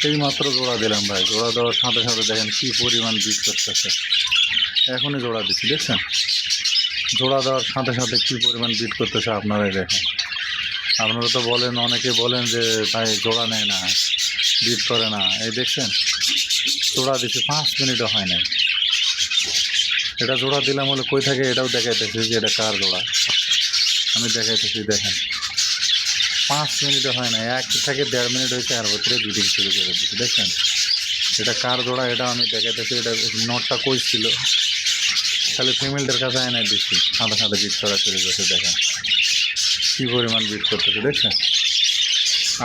এই মাত্র জোড়া দিলাম ভাই, জোড়া দেওয়ার সাথে সাথে দেখেন কি পরিমাণ বিট করতেছে। এখনই জোড়া দিচ্ছি, দেখছেন? জোড়া দেওয়ার সাথে সাথে কি পরিমাণ বিট করতেছে আপনারাই দেখেন। আপনারা তো বলেন, অনেকে বলেন যে ভাই জোড়া নেয় না, বিট করে না। এই দেখছেন জোড়া দিচ্ছি, 5 মিনিটও হয় নাই। এটা জোড়া দিলাম হলে কই থাকে এটাও দেখাইতেছি যে এটা কার জোড়া, আমি দেখাইতেছি। দেখেন 5 মিনিটও হয় না, 1 থেকে 1.5 মিনিট হয়েছে, আর ভিতরে বিডিং শুরু করে দিচ্ছি। দেখছেন এটা কার জোড়া এটা আমি দেখাইতেছি। এটা নটটা কই ছিল, খালি ফিমেলটার কাছে এনে দিচ্ছি, সাথে সাথে বিট করা শুরু করছে। দেখেন কী পরিমাণ বিট করতেছে, দেখছেন?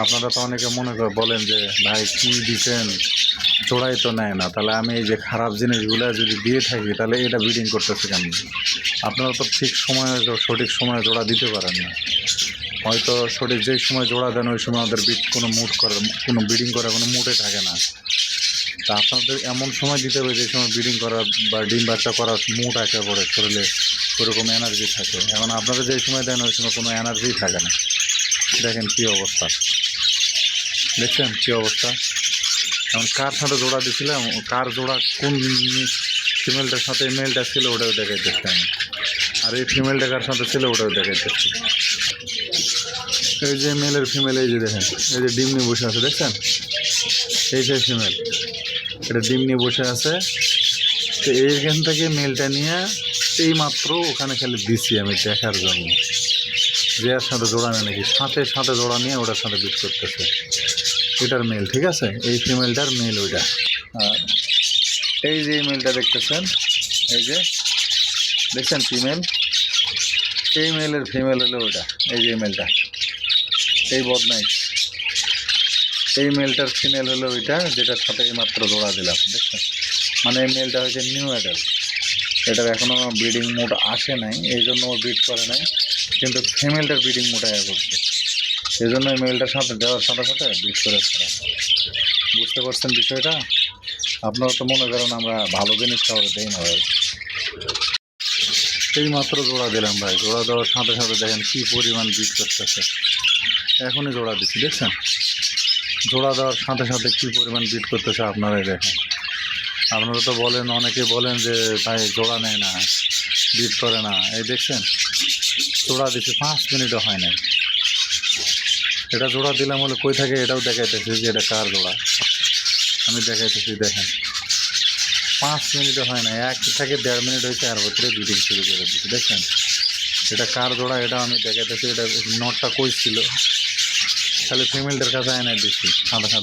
আপনারা তো অনেকে মনে করে বলেন যে ভাই কী দিচ্ছেন, জোড়াই তো নেয় না, তাহলে আমি এই যে খারাপ জিনিসগুলো যদি দিয়ে থাকি তাহলে এটা ব্রিডিং করতেছে কেন? আপনারা তো ঠিক সময়ে, সঠিক সময়ে জোড়া দিতে পারেন না। হয়তো সঠিক যেই সময় জোড়া দেন ওই সময় আমাদের বিট কোনো মুড করে, কোনো ব্রিডিং করার কোনো মুডে থাকে না। তা আপনাদের এমন সময় দিতে হবে যে সময় ব্রিডিং করার বা ডিম বাচ্চা করার মুড একে পড়ে, শরীরে ওরকম এনার্জি থাকে। এখন আপনারা যেই সময় দেন ওই সময় কোনো এনার্জিই থাকে না। দেখেন কী অবস্থা, দেখছেন কী অবস্থা? এখন কার সাথে জোড়া দিয়েছিলাম, কার জোড়া কোন ফিমেলটার সাথে মেলটা ছিল ওটাও দেখাইতেছি আমি, আর এই ফিমেলটা কার সাথে ছিল ওটাও দেখাইতেছি। এই যে মেলের ফিমেল, এই যে দেখেন, এই যে ডিম নিয়ে বসে আছে, দেখছেন? এই যে ফিমেল, এটা ডিম নিয়ে বসে আছে। তো এইখান থেকে মেলটা নিয়ে এই মাত্র ওখানে খালি দিছি আমি দেখার জন্য যে এর সাথে জোড়া নেয় নাকি। সাথে সাথে জোড়া নিয়ে ওটার সাথে বিট করতেছে। এটার মেল, ঠিক আছে? এই ফিমেলটার মেল ওইটা। আর এই যে মেলটা দেখতেছেন, এই যে দেখছেন ফিমেল, এই মেলের ফিমেল হলো ওটা। এই যে মেলটা, এই বদনাই, এই মেলটার ফিমেল হলো ওইটা, যেটার সাথে এই মাত্র জোড়া দিলাম। দেখছেন? মানে এই মেলটা হচ্ছে নিউ অ্যাডাল্ট, এটার এখনও ব্রিডিং মুড আসে নাই, এই জন্য ও ব্রিড করে নাই, কিন্তু ফিমেলটার ব্রিডিং মুড আয়া করছে। এই জন্য এই মেলটার সাথে দেওয়ার সাথে সাথে ব্রিড করে ফেলা। বুঝতে পারছেন বিষয়টা? আপনারা তো মনে করেন আমরা ভালো জিনিস খাওয়ার দেই না ভাই। এই মাত্র জোড়া দিলাম ভাই, জোড়া দেওয়ার সাথে সাথে দেখেন কি পরিমাণ বিট করতেছে। এখনই জোড়া দিচ্ছি, দেখছেন? জোড়া দেওয়ার সাথে সাথে কি পরিমাণ বিট করতেছে আপনারাই দেখেন। আপনারা তো বলেন, অনেকে বলেন যে ভাই জোড়া নেয় না, বিট করে না। এই দেখছেন জোড়া দিচ্ছি, 5 মিনিটও হয় নাই। এটা জোড়া দিলাম হলে কই থাকে এটাও দেখাইতেছি যে এটা কার জোড়া, আমি দেখাইতেছি। দেখেন 5 মিনিটও হয় না, 1 থেকে 1.5 মিনিট হয়েছে, আর ভিতরে ব্রিডিং শুরু করে দিচ্ছি। দেখছেন এটা কার জোড়া এটা আমি দেখাইতেছি। এটা নটটা কই ছিল, খালি ফিমেলটার কাছে এনে দিচ্ছি, সাদা সাদা।